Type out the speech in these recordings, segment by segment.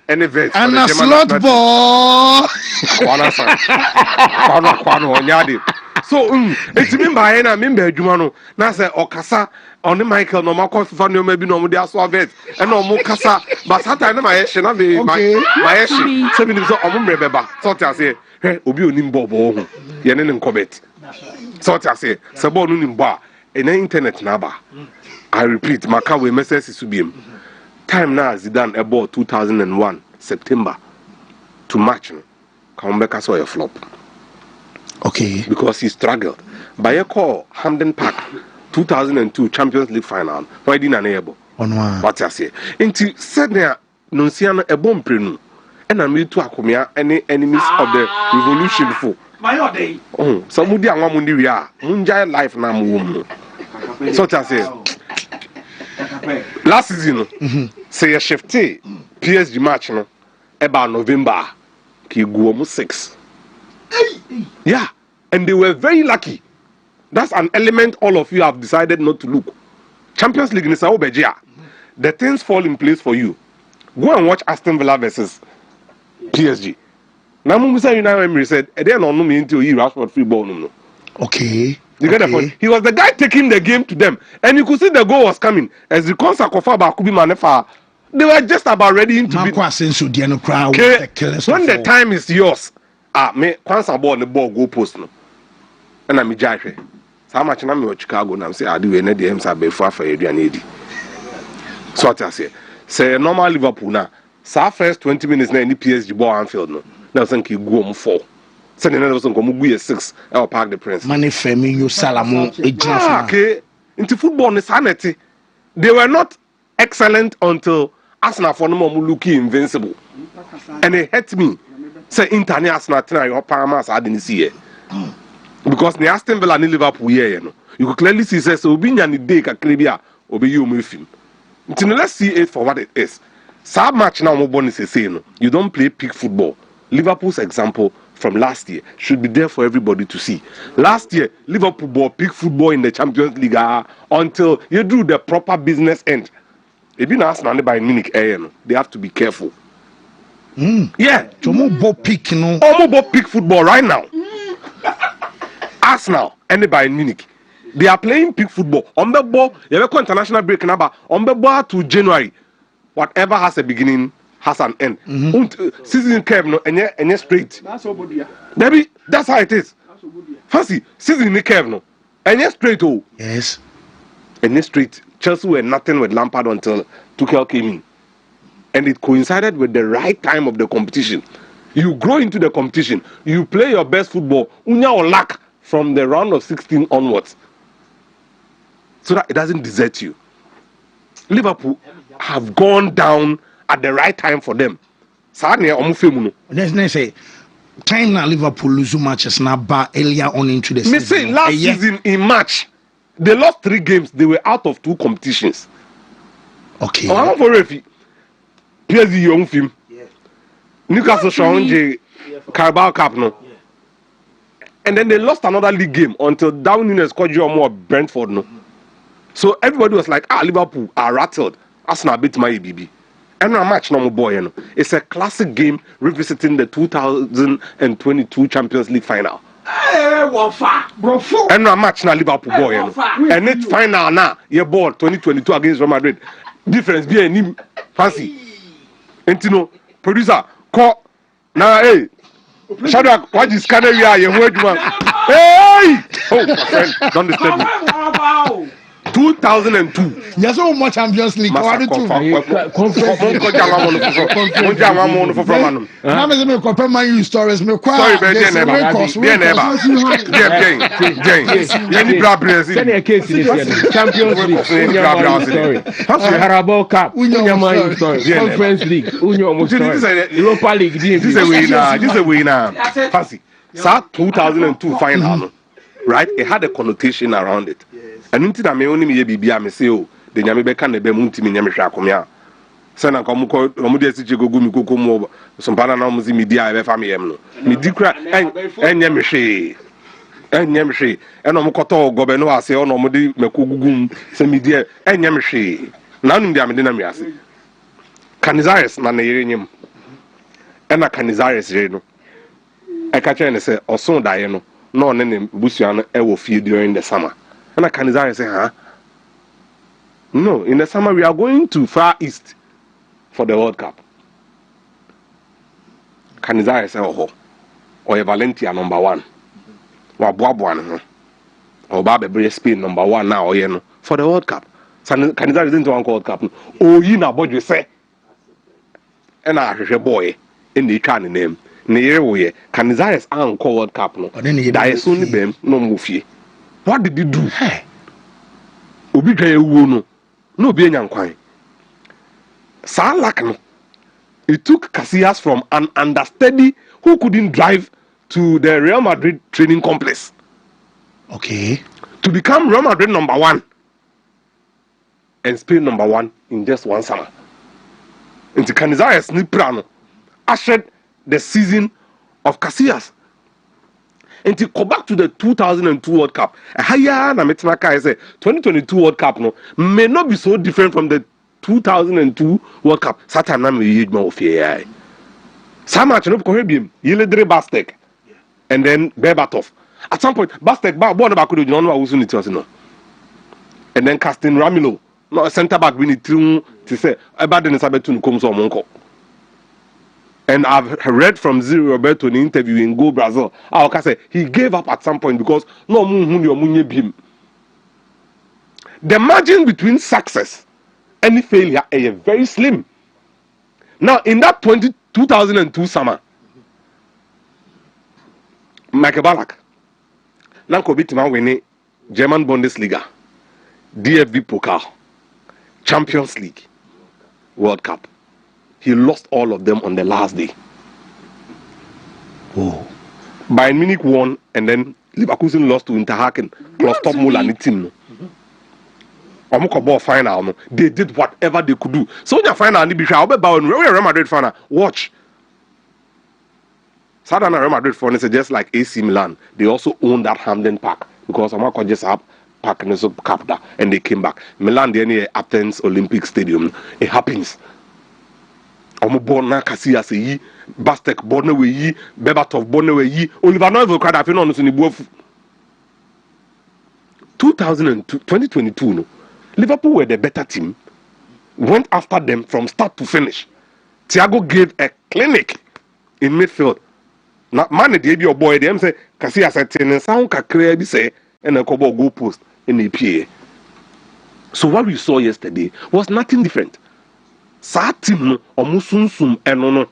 any vet and a slot ball. So it's me by na me be adwuma no na say okasa on Michael no makọ FIFA no maybe no mo dey aso vet and no mo kasa but satan na my she na be my she say me so omo mrebeba so ti ase he obi onim bobo ho ye ne nkobet so ti ase se bo no nim bo a na internet na ba I repeat maka we message su biem time na Zidane about 2001 September to March no come back as a flop. Okay. Because he struggled. By a call, Hamden Park, 2002 Champions League final. Why didn't I able? On one. What I say? Into said there, Nunciano a bomb prenu. And I'm to acquire any enemies of the revolution for. My day. Oh, somebody and one mundi we are. Munjai life now, so I say. Last season, say a shifty PSG match no about November. Ki go 6. Yeah, and they were very lucky. That's an element all of you have decided not to look. Champions League in Sao Bejia. The things fall in place for you. Go and watch Aston Villa versus PSG. Now, Musa United said, "I don't know me until he Rashford free ball." No. Okay. You get the point? He was the guy taking the game to them, and you could see the goal was coming as the concert of Kubi Manefa. They were just about ready to be. Okay. When the time is yours. Me once I bought the ball go post no. And I'm judge. So much na me Chicago na say I do any the MSA be for aduane edi. So what I say normal Liverpool na sa first 20 minutes na any PSG ball Anfield no. Na say ki go on 4. Say na say go mu 6 e Park the Prince. Mane Firmino Salamo ejina. Okay. Into football ni sanity. They were not excellent until Arsenal for no more looking invincible. And it hurt me. Say international try your paramas I didn't see it. Because the Aston Villa and Liverpool here, you know. You could clearly see says so be any day Caribbean or be you move him. Let's see it for what it is. Sad match now more bonus is saying you don't play peak football. Liverpool's example from last year should be there for everybody to see. Last year, Liverpool bought peak football in the Champions League until you do the proper business end. If you ask now by Munich, they have to be careful. Yeah, Almost peak football right now. Arsenal and Bayern Munich, they are playing peak football. On the ball, you have a international break number. On the ball to January, whatever has a beginning has an end. Season curve no, and straight. Maybe that's how it is. Fancy season curve no, and straight oh. Yes. And straight. Chelsea were nothing with Lampard until Tuchel came in. And it coincided with the right time of the competition. You grow into the competition. You play your best football. Unya or lack from the round of 16 onwards. So that it doesn't desert you. Liverpool have gone down at the right time for them. Let's say time now Liverpool lose matches now back earlier on into the season. Me say last season in March, they lost 3 games. They were out of 2 competitions. Okay. I'm for referee. PSG young film. Newcastle Shawanje Carabao Cup no. And then they lost another league game until Darwin Nunes scored you more Brentford no. So everybody was like, Liverpool are rattled. Arsenal beat my ABB. And a match no more boy, you know. It's a classic game revisiting the 2022 Champions League final. And a match now Liverpool boy, you know. And it's final now. Your ball 2022 against Real Madrid. Difference be any fancy. And you know, producer, call now, hey, Shadrach, what is Canary? You heard man. Hey! Oh, my friend, don't disturb me. 2002. There's so much Champions League. Conference. Europa League. This is a winner. Fancy. 2002 final. Right? It had a connotation around it. And until I may only be a missile, the Yamibeka and the Wontumi Yamishakomia. Sana Komuko, Omudesi Gumi Kukumo, some Panama media, family, Midikra, and Yamishi, and Yamishi, and Omokoto, Gobeno, say on Omudi, Mekugum, Semidia, and Yamishi. None in the Amidinamiasi. Canizares na neyenyem. Ena Canizares re no. I catch and say or so die no. No nene busuano e wo fie during the summer. Ena Canizares say, huh? No, in the summer we are going to Far East for the World Cup. Canizares say oh. Or Valencia number 1. Wa boaboa or Baba Spain number 1 now or for the World Cup. Canizares into one World Cup. Oh, you know what you say. And I hear boy in the can name. Near way, Canizares uncle World Cup no. That is only them no move. What did you do? Hey, Obi no. No be any no. It took Casillas from an understudy who couldn't drive to the Real Madrid training complex. Okay. To become Real Madrid number 1 and Spain number 1 in just one summer. Into Canizares Niprano ushered the season of Casillas. And to go back to the 2002 World Cup, higher na metinaka I say 2022 World Cup no may not be so different from the 2002 World Cup. Satan na me huge man of here. Some match no ko hebiem Yeledre Bastek and then Berbatov. At some point Bastek ba born back no no awusu ni no. And then Castin Ramilo no center back we need to say about the Sabetu no come so monko. And I've read from Zero Roberto in the interview in Go Brazil. I say he gave up at some point because no him. The margin between success and failure is very slim. Now in that 2002 summer, Michael Ballack, Nanko Bitman winning German Bundesliga, DFB Pokal, Champions League, World Cup. He lost all of them on the last day. Oh. Bayern Munich won, and then Leverkusen lost to Interhaken plus Top Muller team. Ball final. No. They did whatever they could do. So when you final, Real Madrid final. Watch. Southern Real Madrid final is just like AC Milan. They also own that Hamden Park because Amako just have Park Capta, and they came back. Milan, the Athens Olympic Stadium. It happens. Omo borna Casillas yi Bastek borna we yi Berbatov borna we yi Oliver Novo crowd afi no so ni buafu 2022 no Liverpool were the better team, went after them from start to finish. Thiago gave a clinic in midfield. Na man dey be your boy dem say Casillas ten sound kakra bi say and a couple goal post in the PA. So what we saw yesterday was nothing different. Team no.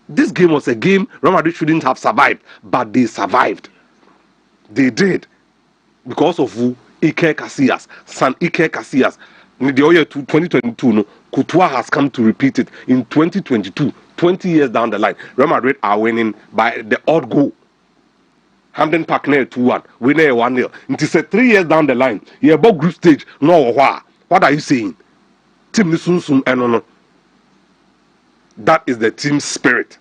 This game was a game Real Madrid shouldn't have survived, but they survived. They did because of who Iker Casillas, San Iker Casillas. In the year 2022, no, Couture has come to repeat it in 2022. 20 years down the line, Real Madrid are winning by the odd goal. Hamden Park near 2-1, winner 1-0. It is 3 years down the line. You're about group stage. No, what are you saying? Team no. That is the team spirit.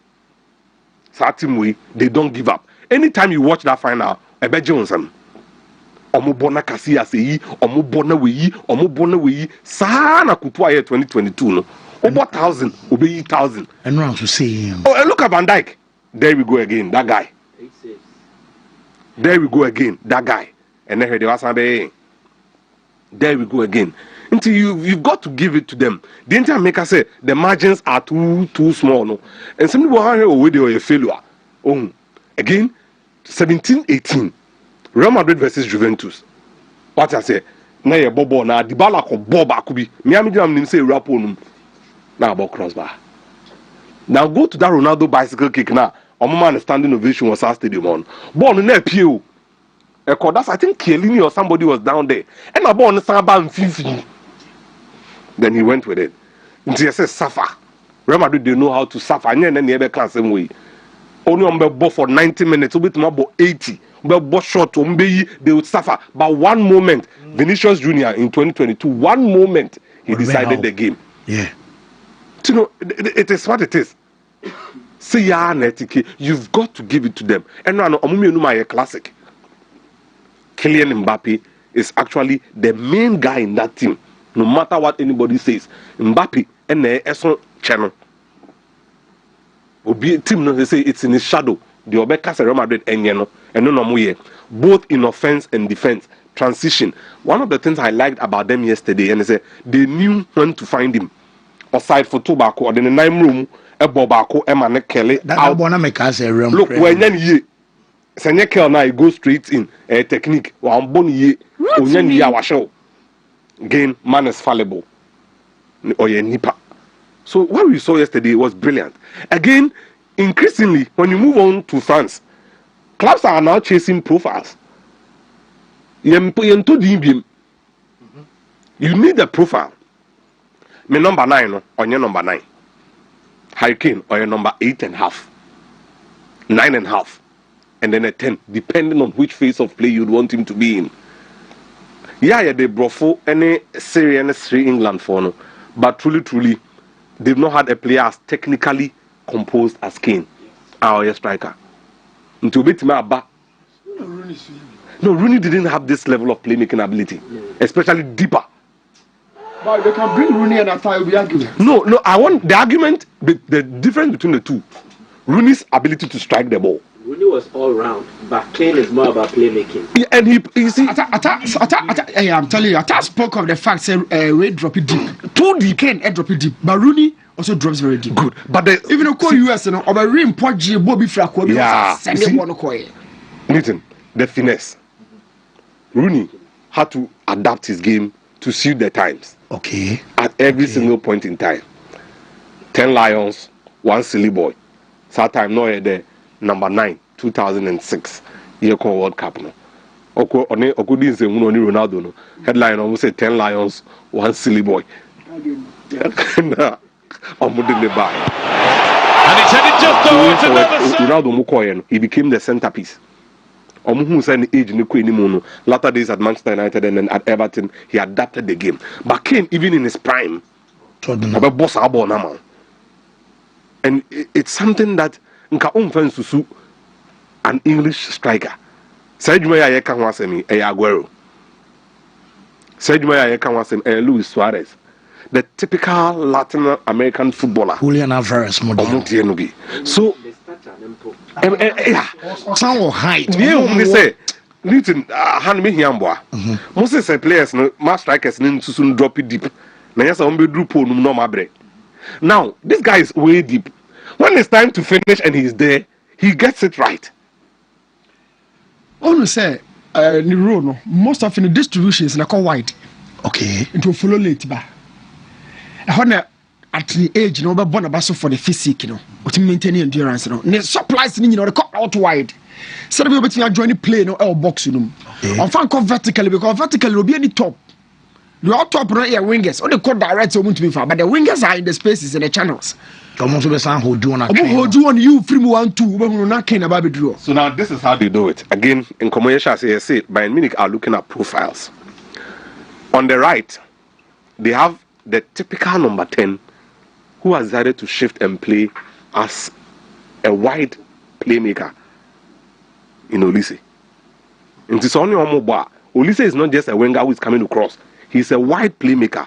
So team way, they don't give up. Anytime you watch that final, Ebe Johnson, Omubona Casillas yi, Omubona we yi, Sana Couture 2022 no. Over 1,000, obey 1,000. And round to see him. Oh, and look at Van Dijk. There we go again, that guy. There we go again, that guy. And then there was there we go again. Until you've got to give it to them. The entire maker say the margins are too small, no. And some people are already a failure. Oh, again, 17-18, Real Madrid versus Juventus. What I say? Na ye bobo na Dybala ko boba akubi. Miami jam nim say Liverpool na about crossbar. Now go to that Ronaldo bicycle kick now. Man standing ovation was our stadium on. Ball na pio. That's I think Chiellini or somebody was down there. And a ball on Samba and then he went with it. Until he says suffer. Real Madrid they know how to suffer. And then they can same way. Only on the ball for 90 minutes, a bit more about 80. Ball short, they would suffer. But one moment, Vinicius Jr. in 2022, one moment he decided the game. Yeah. You know, it is what it is. See, you've got to give it to them. And now, a classic. Kylian Mbappe is actually the main guy in that team. No matter what anybody says, Mbappe and Eson channel. Obi team no say it's in his shadow. The Obeka Real Madrid and Yeno and no more both in offense and defense. Transition. One of the things I liked about them yesterday, and they said they knew when to find him. Aside for tobacco, or in the 9 room, a bobacco, Emma Kelly. That wanna make us a real. Look, when ye Sanya Kel now go straight in a technique, one bony ye, Onyan Yawa show. Again, man is fallible. Or ye nipa. So what we saw yesterday was brilliant. Again, increasingly, when you move on to France, clubs are now chasing profiles. You need a profile. Me number 9 on your number 9. Hurricane or your number 8.5. 9.5. And then a 10, depending on which phase of play you'd want him to be in. Yeah, they brought for any Syrian England for no. But truly, they've not had a player as technically composed as Kane, our striker. Until bit me about. No, Rooney didn't have this level of playmaking ability, especially deeper. But they can bring Rooney and Atta will be arguing. No, I want the argument, the difference between the two. Rooney's ability to strike the ball. Rooney was all round, but Kane is more about playmaking. Yeah, and you see, Atta, I'm telling you, Atta spoke of the fact that we drop it deep. Too deep, Kane drop it deep, but Rooney also drops very deep. Good, but even though US, or a rim point G Bobby Flacco, Nathan, the finesse. Rooney had to adapt his game to suit the times. Okay. At every single point in time. 10 Lions, 1 silly boy. So time no there, number 9, 2006. Year called World Cup no. Oku didn't say Ronaldo no. Headline almost say 10 Lions, 1 silly boy. And it's headed just towards another side. Ronaldo Mukoyen, he became the centerpiece. Who said age latter days at Manchester United and then at Everton, he adapted the game. But Kane, even in his prime, boss and it's something that nka an English striker. Sejumaya Yekan Wasemi, Aguero. Sejumaya Yekan Wasemi, Luis Suarez. The typical Latin American footballer. Julian Alvarez, so, some will height. Yeah, say, Newton, hand me here, most of the players, mass strikers, need to soon drop it deep. Now, yes, I'm be drupo no mabre. Now, this guy is way deep. When it's time to finish and he's there, he gets it right. I want to say, no, most often the distribution is wide. Okay. It will follow late, but at the age, but born about for the physique, to maintain endurance, The supplies, they cut out wide. So we between join play no L box, On fan come vertically because vertically will be any top. The all top right here wingers, or the cut direct to be far, but the wingers are in the spaces and the channels. Almost the same who do on you free 1-2 when we're not about to draw. So now this is how they do it. Again, in commercial, as I say, Bayern Munich are looking at profiles. On the right, they have the typical number 10 who has decided to shift and play as a wide playmaker in Olise. It's only Olise is not just a winger who is coming across. He's a wide playmaker.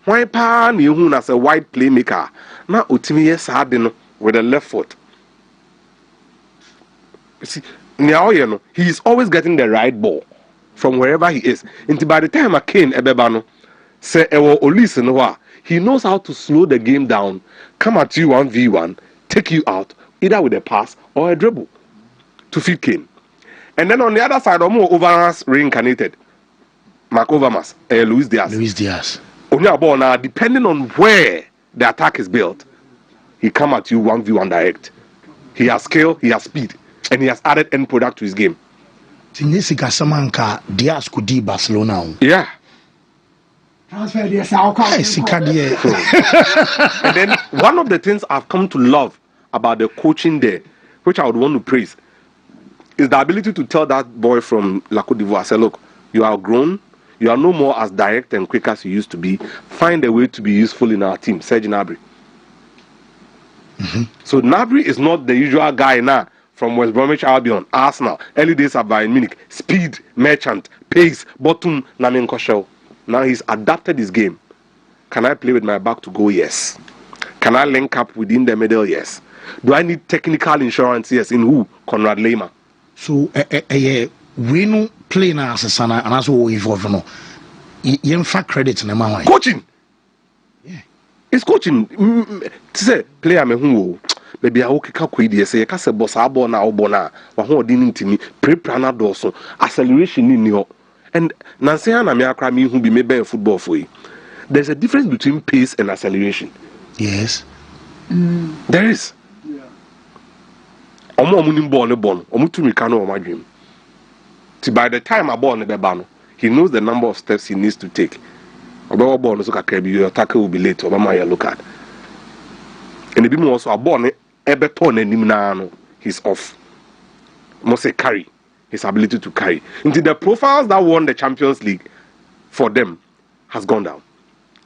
Why pan you as a wide playmaker? Now Utimi yes with the left foot. See, now he is always getting the right ball from wherever he is. Until by the time Kane Ebebano say Olise he knows how to slow the game down, come at you 1v1, take you out, either with a pass or a dribble to feed Kane. And then on the other side, Overmars reincarnated. Mark Overmars, Luis Diaz. On your ball now, depending on where the attack is built, he come at you 1v1 direct. He has skill, he has speed, and he has added end product to his game. Tinisika Samanka, Diaz could be Barcelona. Yeah. And then one of the things I've come to love about the coaching there, which I would want to praise, is the ability to tell that boy from La Côte d'Ivoire, say, look, you are grown, you are no more as direct and quick as you used to be. Find a way to be useful in our team, Serge Gnabry. So Gnabry is not the usual guy now from West Bromwich Albion, Arsenal, early days of Bayern Munich, speed, merchant, pace, bottom, Namen Koshel. Now he's adapted his game. Can I play with my back to goal? Yes. Can I link up within the middle? Yes. Do I need technical insurance? Yes. In who? Conrad Lema. So, we no play na asesana and also we involve no. You fact credit in the man. Coaching. Yeah. It's coaching. Say player me who. Maybe I okay ka kwedi say ka se boss abo na obo na wa ho odi ntimi prepare na do so acceleration ni ho. And Nancy na me akra me hu bi me ben football for you. There's a difference between pace and acceleration. Yes. There is. Yeah. Omo ni ball ne bon. Omo tumi ka no o madwem. Till by the time a ball ne be ba no, he knows the number of steps he needs to take. Obo ball no so kakra bi your tackle will be late. Obama ya look at. And ebi mo also a ball ne ebe turn anim na no, he's off. Must say carry. His ability to carry. Until the profiles that won the Champions League for them has gone down.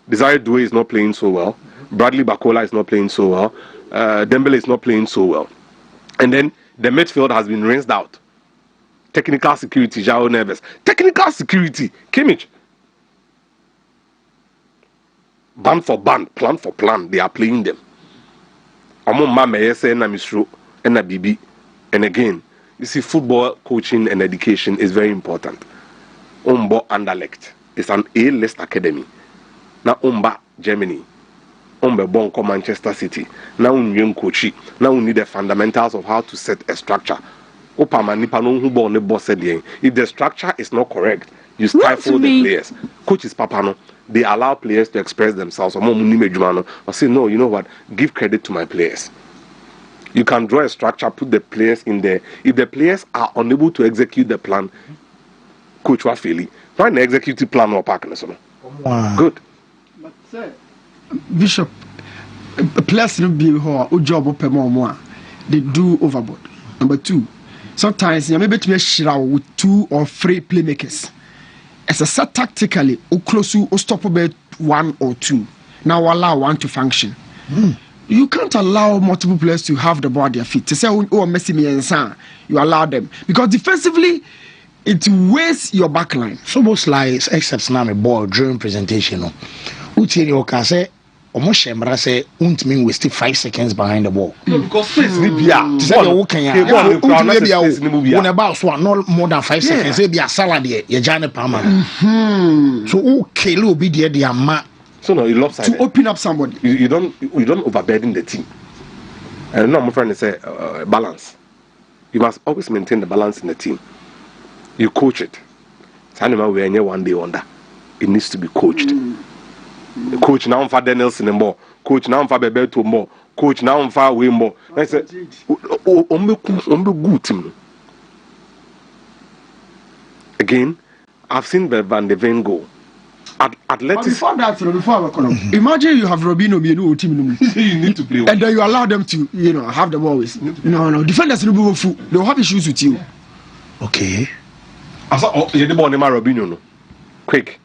Desire Doué is not playing so well. Bradley Bakola is not playing so well. Dembele is not playing so well. And then the midfield has been rinsed out. Technical security, João Neves. Technical security, Kimmich. Band for band, plan for plan, they are playing them. And again, you see, football coaching and education is very important. Umbo Anderlecht is an A-list academy. Now Umba Germany, Umbe Bonko Manchester City. Now Unyon Kochi. Now we need the fundamentals of how to set a structure. If the structure is not correct, you stifle the players. Coaches Papano, they allow players to express themselves. Or say, no, you know what? Give credit to my players. You can draw a structure, put the players in there. If the players are unable to execute the plan, coach will fail. Why not execute the plan or park? Wow. Good. But sir, Bishop, players no be who job up more. They do overboard. Number two, sometimes you may be to with 2 or 3 playmakers. As a set tactically, or close to stop about 1 or 2. Now allow 1 to function. You can't allow multiple players to have the ball at their feet. To say, oh, Messi me and San, you allow them. Because defensively, it wastes your back line. So most like except now a ball during presentation. Uti can say almost Shemra say Wontumi wasted 5 seconds behind the ball. No, because space ni bia. Not more than 5 seconds. It be a salad here. You jane palma. So okay, will be there ma. So no, you lopsided. To open up somebody. You don't overburden the team. And no, my friend say balance. You must always maintain the balance in the team. You coach it. We one day wonder. It needs to be coached. Coach now for Danielson and more. Coach now for Bebeto more. Coach now for way more. I said, good team. Again, I've seen Van de Ven go. Athletics. Imagine you have Robinho, team. You need to play. And then you allow them to, have the ball with. No. Defenders will be full. They'll have issues with you. Okay. I saw you the ball name Robinho no. Quick.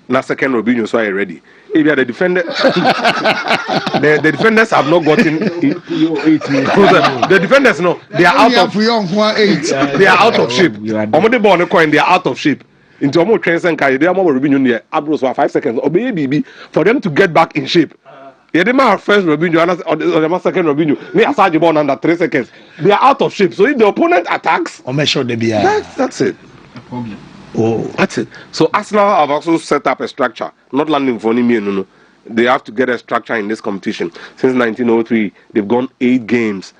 Now second Robinho, so I ready. If you are the defender, the defenders have not gotten the defenders no. They are out of They are out of shape. The ball no coin. They are out of shape. Into almost trains and carry. They are more Robinho near Abros for 5 seconds. Or maybe for them to get back in shape. Yeah, they might have first Robinho or the second Robinho. They are the ball under 3 seconds. They are out of shape. So if the opponent attacks, or make sure they be that's it. Oh, that's it. So Arsenal have also set up a structure, not landing for me. No. They have to get a structure in this competition. Since 1903, they've gone 8 games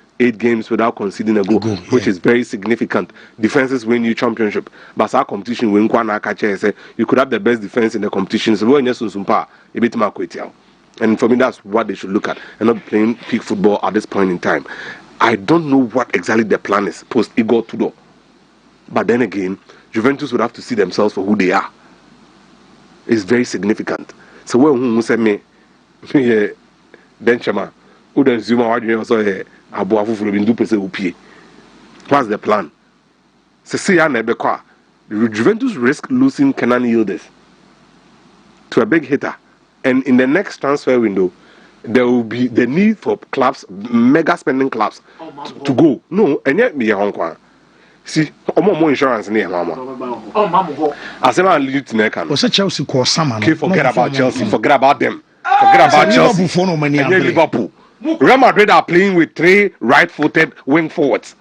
without conceding a goal, which is very significant. Defenses win you championship, but our competition win say you could have the best defense in the competition. So when and for me, that's what they should look at, and not playing peak football at this point in time. I don't know what exactly the plan is post Igor Tudor, but then again, Juventus would have to see themselves for who they are. It's very significant. So when who say me, then Chama, who then Zuma, what you also here, Abu Afu from Indupese Upie. What's the plan? Cecilia Nebekwa, Juventus risk losing Kenan Yildiz to a big hitter, and in the next transfer window, there will be the need for clubs, mega spending clubs, to go. No, and yet me Hong Kong. See, Omo insurance near mama. Oh, Mamma. As a man lead to Nekan. Was a Chelsea call Saman. Okay, forget about Chelsea, forget about them. Forget about Chelsea. And then Liverpool. Real Madrid are playing with 3 right-footed wing forwards.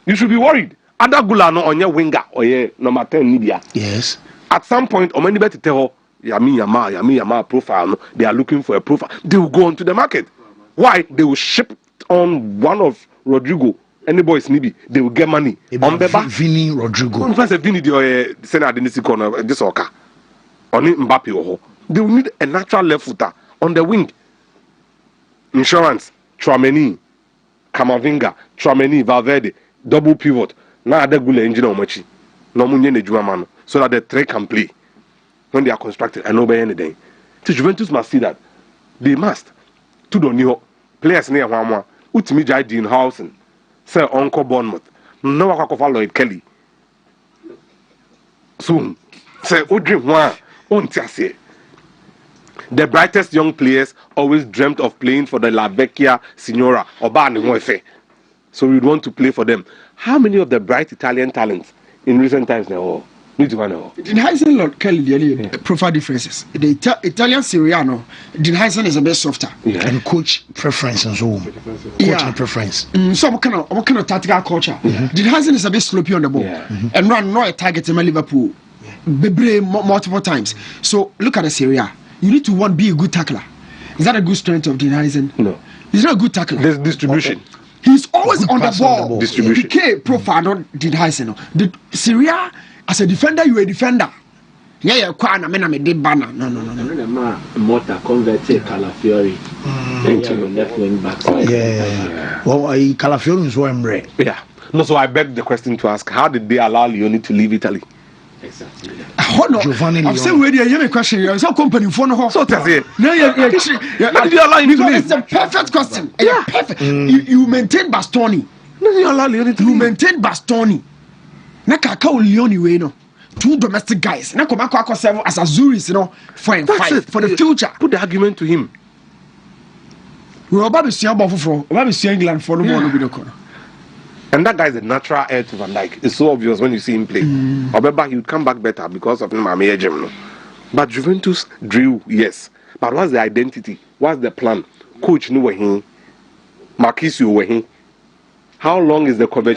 You should be worried. Ada Gula no on your winger or your number 10 Nibia. Yes. At some point, or many better tell Yama profile. No, they are looking for a profile. They will go onto the market. Why? They will ship on one of Rodrigo. Any boys Nibi, they will get money. On the back, Vini Rodrigo. One person Vini the Senate Denisi corner this oka. Only Mbappe or they will need a natural left footer on the wing. Insurance, Trameni, Kamavinga, Trameni, Valverde, double pivot. Now they go engine on Machi. No munye ne Jumamano. So that the 3 can play when they are constructed and nobody anything. So Juventus must see that. They must. To the new players near Wama, Wontumi Jai Dean Housen, Sir Uncle Bournemouth, no Wakakofa Lloyd Kelly. Soon, Sir Udrim Wa, Ontiase. The brightest young players always dreamt of playing for the La Vecchia Signora or Bani Moefe. So we want to play for them. How many of the bright Italian talents in recent times now? Need to know. Dean Heisen, Lord Kelly, the profile differences. The Italian Siriano, Dean Heisen is a best softer. Yeah. And coach preference and so on. Coaching preference. So what kind of tactical culture? Dean Heisen is a bit sloppy on the ball and run no target in Liverpool. Bebre multiple times. So look at the Syria. You need to be a good tackler. Is that a good strength of Dean Heisen? No. He's not a good tackler. There's distribution. He's always on the ball. Distribution. He profile not Dean Heisen. The Syria as a defender, you a defender. Yeah, quite a did banner. No. Mota converted Calafiori into the left wing back. Yeah. Well, Calafiori is one rare. Yeah. No, so I beg the question to ask: how did they allow Leone to leave Italy? Exactly. Giovanni I'm saying where you have a question. You're so company for no. So that's it. No, How did you allow him to leave? It's a perfect question. Yeah, perfect. You maintain Bastoni. No, you allow Leone to You leave. maintain Bastoni. Na kaka Leone we no. 2 domestic guys. Na come back serve as Azuris, you know, for the future. Put the argument to him. We are about to see about for England for the more. And that guy is a natural heir to Van Dijk. It's so obvious when you see him play. However, he would come back better because of him. But Juventus drew, yes. But what's the identity? What's the plan? Coach knew where he, Marquisio where he. How long is the coverage?